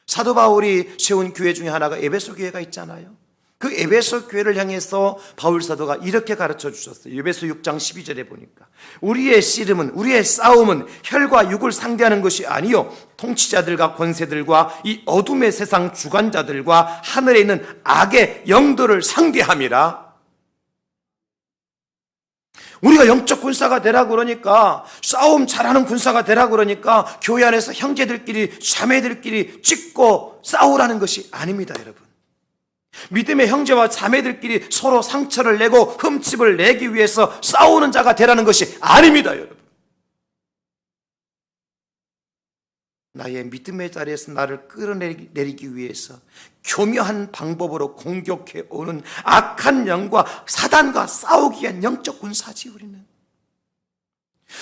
사도 바울이 세운 교회 중에 하나가 에베소 교회가 있잖아요. 그 에베소 교회를 향해서 바울 사도가 이렇게 가르쳐 주셨어요. 에베소 6장 12절에 보니까 우리의 씨름은, 우리의 싸움은 혈과 육을 상대하는 것이 아니요 통치자들과 권세들과 이 어둠의 세상 주관자들과 하늘에 있는 악의 영들을 상대함이라. 우리가 영적 군사가 되라 그러니까, 싸움 잘하는 군사가 되라 그러니까 교회 안에서 형제들끼리 자매들끼리 찍고 싸우라는 것이 아닙니다, 여러분. 믿음의 형제와 자매들끼리 서로 상처를 내고 흠집을 내기 위해서 싸우는 자가 되라는 것이 아닙니다, 여러분. 나의 믿음의 자리에서 나를 끌어내리기 위해서 교묘한 방법으로 공격해 오는 악한 영과 사단과 싸우기 위한 영적 군사지. 우리는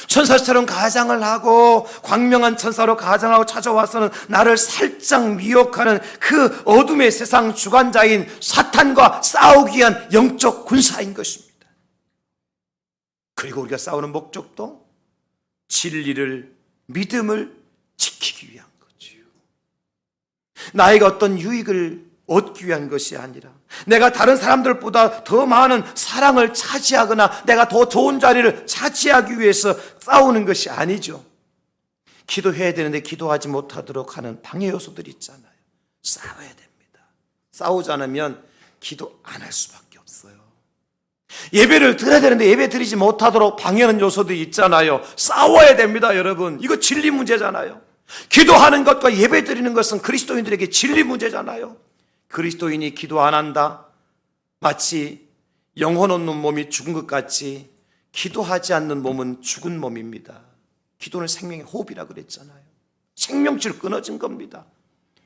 천사처럼 가장을 하고 광명한 천사로 가장하고 찾아와서는 나를 살짝 미혹하는 그 어둠의 세상 주관자인 사탄과 싸우기 위한 영적 군사인 것입니다. 그리고 우리가 싸우는 목적도 진리를, 믿음을 지키기 위한 거지요. 나에게 어떤 유익을 얻기 위한 것이 아니라 내가 다른 사람들보다 더 많은 사랑을 차지하거나 내가 더 좋은 자리를 차지하기 위해서 싸우는 것이 아니죠. 기도해야 되는데 기도하지 못하도록 하는 방해 요소들이 있잖아요. 싸워야 됩니다. 싸우지 않으면 기도 안 할 수밖에 없어요. 예배를 드려야 되는데 예배 드리지 못하도록 방해하는 요소도 있잖아요. 싸워야 됩니다, 여러분. 이거 진리 문제잖아요. 기도하는 것과 예배 드리는 것은 그리스도인들에게 진리 문제잖아요. 그리스도인이 기도 안 한다, 마치 영혼 없는 몸이 죽은 것 같이 기도하지 않는 몸은 죽은 몸입니다. 기도는 생명의 호흡이라 그랬잖아요. 생명줄 끊어진 겁니다.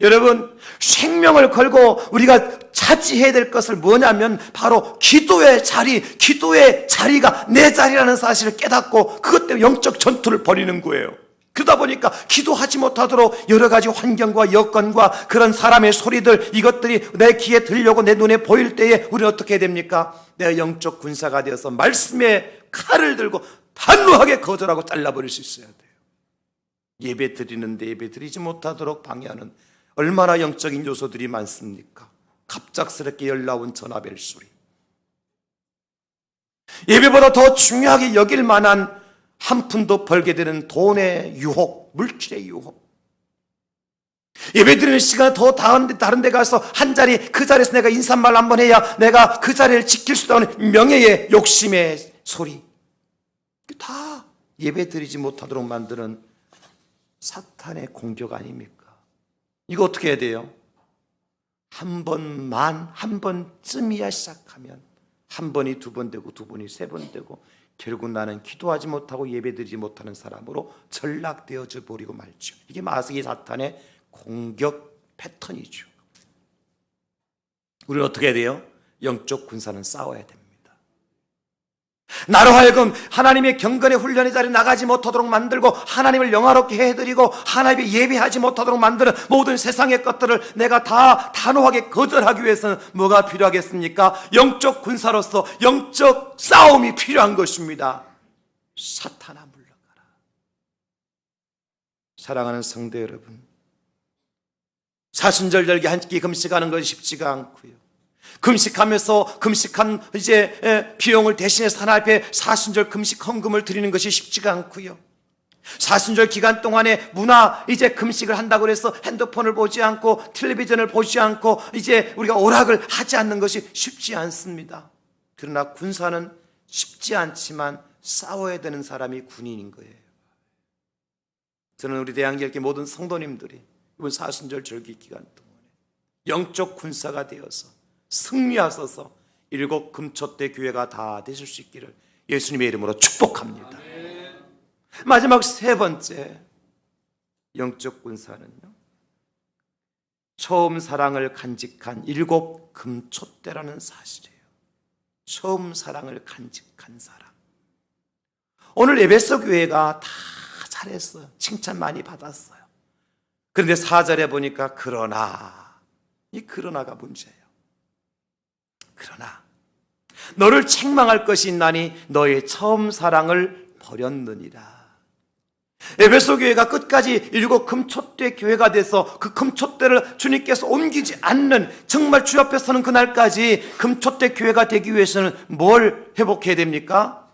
여러분, 생명을 걸고 우리가 차지해야 될 것을 뭐냐면 바로 기도의 자리가 내 자리라는 사실을 깨닫고 그것 때문에 영적 전투를 벌이는 거예요. 그러다 보니까 기도하지 못하도록 여러 가지 환경과 여건과 그런 사람의 소리들, 이것들이 내 귀에 들려고 내 눈에 보일 때에 우리는 어떻게 해야 됩니까? 내가 영적 군사가 되어서 말씀의 칼을 들고 단호하게 거절하고 잘라버릴 수 있어야 돼요. 예배 드리는데 예배 드리지 못하도록 방해하는 얼마나 영적인 요소들이 많습니까? 갑작스럽게 연락온 전화벨 소리, 예배보다 더 중요하게 여길 만한 한 푼도 벌게 되는 돈의 유혹, 물질의 유혹, 예배 드리는 시간 더 다른 데 가서 한 자리, 그 자리에서 내가 인사말 한번 해야 내가 그 자리를 지킬 수 있다는 명예의 욕심의 소리, 다 예배 드리지 못하도록 만드는 사탄의 공격 아닙니까? 이거 어떻게 해야 돼요? 한 번쯤이야 시작하면 한 번이 두 번 되고 두 번이 세 번 되고 결국 나는 기도하지 못하고 예배드리지 못하는 사람으로 전락되어져 버리고 말죠. 이게 마귀 사탄의 공격 패턴이죠. 우리는 어떻게 해야 돼요? 영적 군사는 싸워야 됩니다. 나로 하여금 하나님의 경건의 훈련의 자리에 나가지 못하도록 만들고 하나님을 영화롭게 해드리고 하나님의 예배하지 못하도록 만드는 모든 세상의 것들을 내가 다 단호하게 거절하기 위해서는 뭐가 필요하겠습니까? 영적 군사로서 영적 싸움이 필요한 것입니다. 사탄아 물러가라. 사랑하는 성도 여러분, 사순절 절기 한 끼 금식하는 것이 쉽지가 않고요. 금식하면서 금식한 비용을 대신해서 하나님 앞에 사순절 금식 헌금을 드리는 것이 쉽지가 않고요. 사순절 기간 동안에 금식을 한다고 해서 핸드폰을 보지 않고 텔레비전을 보지 않고 우리가 오락을 하지 않는 것이 쉽지 않습니다. 그러나 군사는 쉽지 않지만 싸워야 되는 사람이 군인인 거예요. 저는 우리 대한결계 모든 성도님들이 이번 사순절 절기 기간 동안에 영적 군사가 되어서 승리하소서 7 금초대 교회가 다 되실 수 있기를 예수님의 이름으로 축복합니다. 마지막 세 번째 영적 군사는요, 처음 사랑을 간직한 7 금초대라는 사실이에요. 처음 사랑을 간직한 사람. 오늘 에베소 교회가 다 잘했어요. 칭찬 많이 받았어요. 그런데 4절에 보니까 이 그러나가 문제예요. 그러나 너를 책망할 것이 있나니 너의 처음 사랑을 버렸느니라. 에베소 교회가 끝까지 7 금초대 교회가 돼서 그 금초대를 주님께서 옮기지 않는, 정말 주 앞에 서는 그날까지 금초대 교회가 되기 위해서는 뭘 회복해야 됩니까?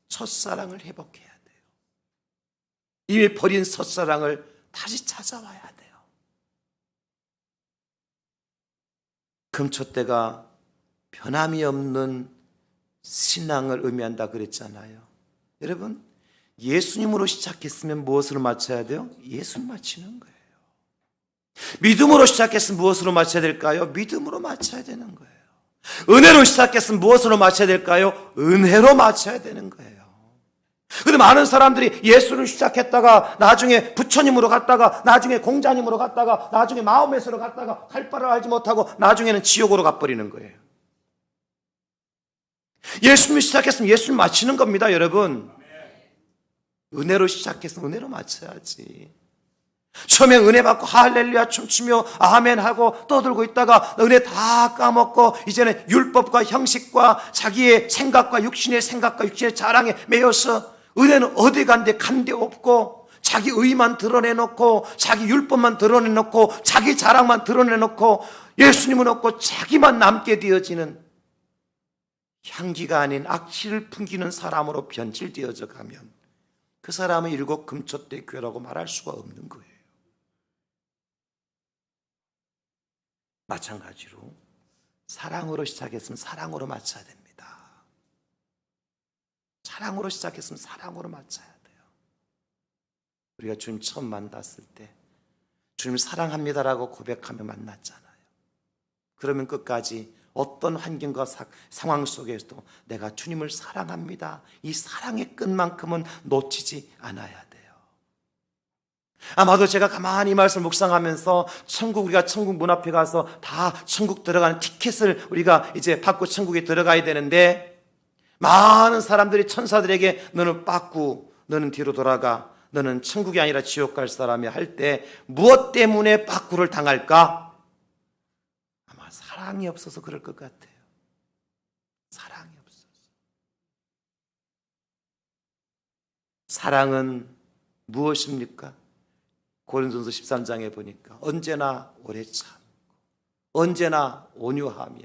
첫사랑을 회복해야 돼요. 이미 버린 첫사랑을 다시 찾아와야 돼요. 금초대가 변함이 없는 신앙을 의미한다 그랬잖아요. 여러분, 예수님으로 시작했으면 무엇으로 마쳐야 돼요? 예수님 마치는 거예요. 믿음으로 시작했으면 무엇으로 마쳐야 될까요? 믿음으로 마쳐야 되는 거예요. 은혜로 시작했으면 무엇으로 마쳐야 될까요? 은혜로 마쳐야 되는 거예요. 그런데 많은 사람들이 예수를 시작했다가 나중에 부처님으로 갔다가 나중에 공자님으로 갔다가 나중에 마호메스로 갔다가 갈 바를 알지 못하고 나중에는 지옥으로 가버리는 거예요. 예수님이 시작했으면 예수님 마치는 겁니다, 여러분. 은혜로 시작했으면 은혜로 마쳐야지. 처음에 은혜 받고 할렐루야 춤추며 아멘 하고 떠들고 있다가 은혜 다 까먹고 이제는 율법과 형식과 자기의 생각과 육신의 자랑에 매여서 은혜는 어디 간데 없고 자기 의만 드러내놓고 자기 율법만 드러내놓고 자기 자랑만 드러내놓고 예수님은 없고 자기만 남게 되어지는, 향기가 아닌 악취를 풍기는 사람으로 변질되어져 가면 그 사람은 7 금초대 교회라고 말할 수가 없는 거예요. 마찬가지로 사랑으로 시작했으면 사랑으로 마쳐야 됩니다. 사랑으로 시작했으면 사랑으로 마쳐야 돼요. 우리가 주님 처음 만났을 때 주님 사랑합니다라고 고백하며 만났잖아요. 그러면 끝까지 어떤 환경과 상황 속에서도 내가 주님을 사랑합니다, 이 사랑의 끝만큼은 놓치지 않아야 돼요. 아마도 제가 가만히 이 말씀을 묵상하면서 우리가 천국 문 앞에 가서 다 천국 들어가는 티켓을 우리가 이제 받고 천국에 들어가야 되는데, 많은 사람들이 천사들에게 너는 빠꾸, 너는 뒤로 돌아가, 너는 천국이 아니라 지옥 갈 사람이야 할 때 무엇 때문에 빠꾸를 당할까? 아마 사랑이 없어서 그럴 것 같아요. 사랑이 없어서. 사랑은 무엇입니까? 고린도전서 13장에 보니까 언제나 오래 참고 언제나 온유하며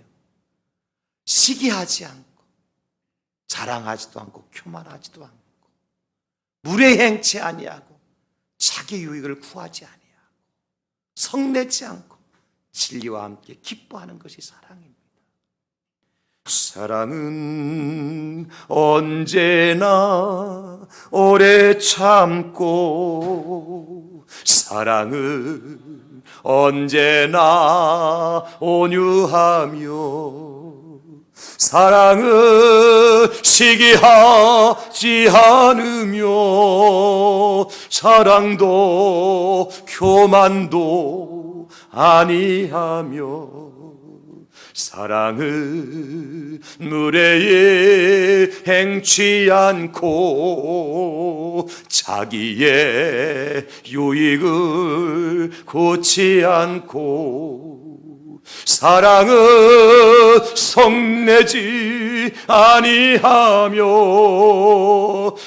시기하지 않고 자랑하지도 않고 교만하지도 않고 무례행치 아니하고 자기 유익을 구하지 아니하고 성내지 않고 진리와 함께 기뻐하는 것이 사랑입니다. 사랑은 언제나 오래 참고 사랑은 언제나 온유하며 사랑은 시기하지 않으며 자랑도 교만도 아니하며 사랑은 무례에 행치 않고 자기의 유익을 고치 않고 사랑은 성내지 아니하며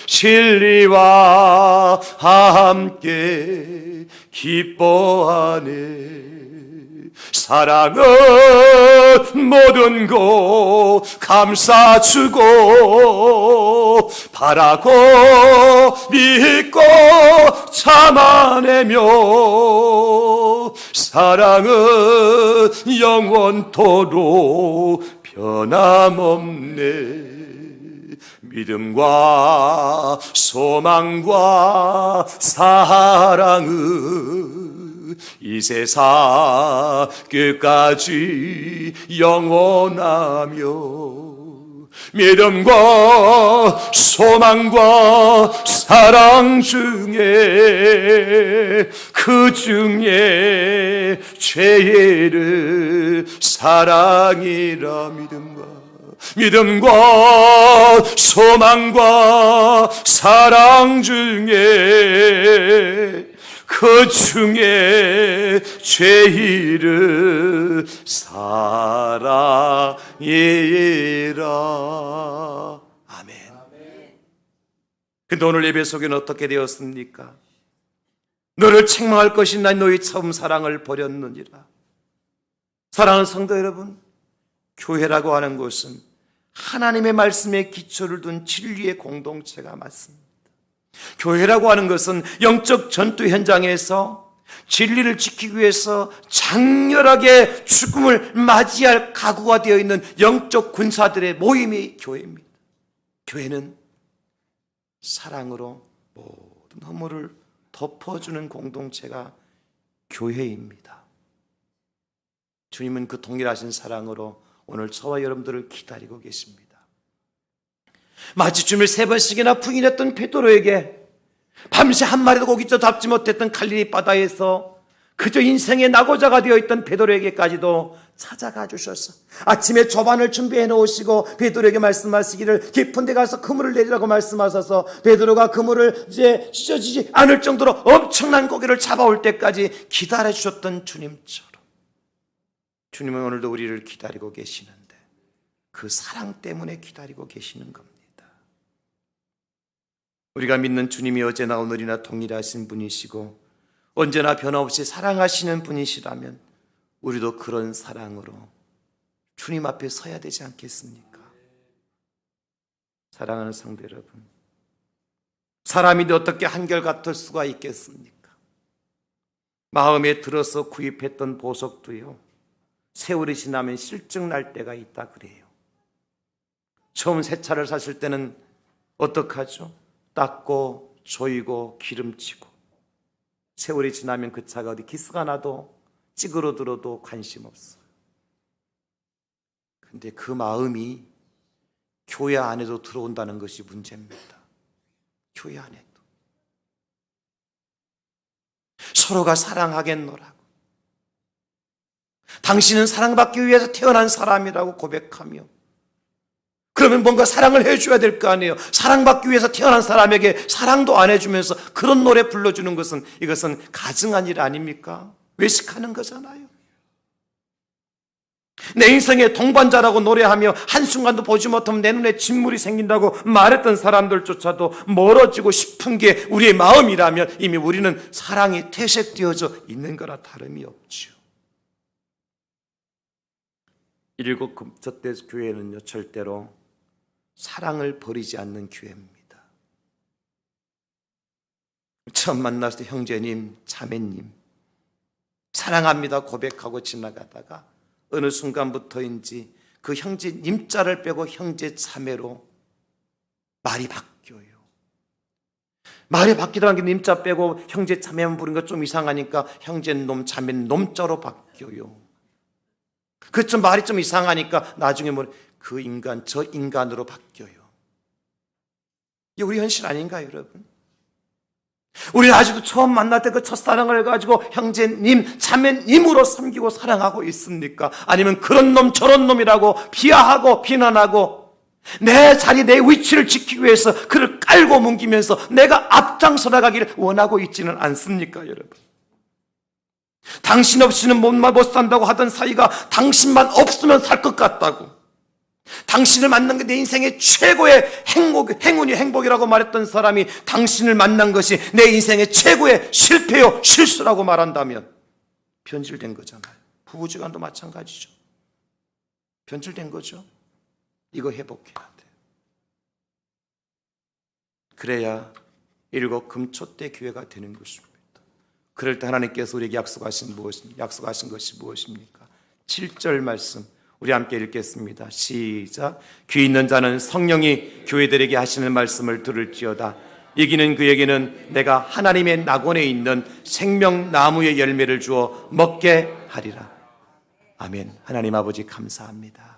진리와 함께 기뻐하네. 사랑은 모든 것 감싸주고 바라고 믿고 참아내며 사랑은 영원토록 변함없네. 믿음과 소망과 사랑은 이 세상 끝까지 영원하며 믿음과 소망과 사랑 중에 그 중에 최애를 사랑이라. 믿음과 소망과 사랑 중에 그 중에 제일을 사랑이라. 아멘. 근데 오늘 예배 속에는 어떻게 되었습니까? 너를 책망할 것이 나 너희 처음 사랑을 버렸느니라. 사랑하는 성도 여러분, 교회라고 하는 것은 하나님의 말씀에 기초를 둔 진리의 공동체가 맞습니다. 교회라고 하는 것은 영적 전투 현장에서 진리를 지키기 위해서 장렬하게 죽음을 맞이할 각오가 되어 있는 영적 군사들의 모임이 교회입니다. 교회는 사랑으로 모든 허물을 덮어주는 공동체가 교회입니다. 주님은 그 동일하신 사랑으로 오늘 저와 여러분들을 기다리고 계십니다. 마치 주님을 3번씩이나 부인했던 베드로에게 밤새 한 마리도 고기도 잡지 못했던 갈릴리 바다에서 그저 인생의 낙오자가 되어 있던 베드로에게까지도 찾아가 주셔서 아침에 조반을 준비해 놓으시고 베드로에게 말씀하시기를 깊은 데 가서 그물을 내리라고 말씀하셔서 베드로가 그물을 이제 찢어지지 않을 정도로 엄청난 고기를 잡아올 때까지 기다려 주셨던 주님처럼 주님은 오늘도 우리를 기다리고 계시는데 그 사랑 때문에 기다리고 계시는 겁니다. 우리가 믿는 주님이 어제나 오늘이나 동일하신 분이시고 언제나 변함없이 사랑하시는 분이시라면 우리도 그런 사랑으로 주님 앞에 서야 되지 않겠습니까? 사랑하는 성도 여러분, 사람인데 어떻게 한결같을 수가 있겠습니까? 마음에 들어서 구입했던 보석도요, 세월이 지나면 실증날 때가 있다 그래요. 처음 새 차를 샀을 때는 어떡하죠? 닦고 조이고 기름치고 세월이 지나면 그 차가 어디 기스가 나도 찌그러들어도 관심 없어요. 근데 그 마음이 교회 안에도 들어온다는 것이 문제입니다. 교회 안에도 서로가 사랑하겠노라고, 당신은 사랑받기 위해서 태어난 사람이라고 고백하며, 그러면 뭔가 사랑을 해줘야 될 거 아니에요. 사랑받기 위해서 태어난 사람에게 사랑도 안 해주면서 그런 노래 불러주는 것은, 이것은 가증한 일 아닙니까? 외식하는 거잖아요. 내 인생의 동반자라고 노래하며 한순간도 보지 못하면 내 눈에 진물이 생긴다고 말했던 사람들조차도 멀어지고 싶은 게 우리의 마음이라면 이미 우리는 사랑이 퇴색되어져 있는 거라 다름이 없죠. 일곱 금첫대 교회는요, 절대로 사랑을 버리지 않는 교회입니다. 처음 만났을 때 형제님, 자매님, 사랑합니다 고백하고 지나가다가 어느 순간부터인지 그 형제님 자를 빼고 형제 자매로 말이 바뀌어요. 말이 바뀌더라는 게 님자 빼고 형제 자매만 부르는 거 좀 이상하니까 형제놈 자매놈 자로 바뀌어요. 그 좀 말이 좀 이상하니까 나중에 뭐 그 인간 저 인간으로 바뀌어요. 이게 우리 현실 아닌가요, 여러분? 우리는 아직도 처음 만날 때 그 첫사랑을 가지고 형제님, 자매님으로 섬기고 사랑하고 있습니까? 아니면 그런 놈 저런 놈이라고 비하하고 비난하고 내 자리, 내 위치를 지키기 위해서 그를 깔고 뭉기면서 내가 앞장서 나가기를 원하고 있지는 않습니까, 여러분? 당신 없이는 못 산다고 하던 사이가 당신만 없으면 살 것 같다고, 당신을 만난 게 내 인생의 최고의 행운이 행복이라고 말했던 사람이 당신을 만난 것이 내 인생의 최고의 실패요 실수라고 말한다면 변질된 거잖아요. 부부지간도 마찬가지죠. 변질된 거죠. 이거 회복해야 돼요. 그래야 일곱 금초대 교회가 되는 것입니다. 그럴 때 하나님께서 우리에게 약속하신 것이 무엇입니까? 7절 말씀 우리 함께 읽겠습니다. 시작. 귀 있는 자는 성령이 교회들에게 하시는 말씀을 들을지어다. 이기는 그에게는 내가 하나님의 낙원에 있는 생명나무의 열매를 주어 먹게 하리라. 아멘. 하나님 아버지 감사합니다.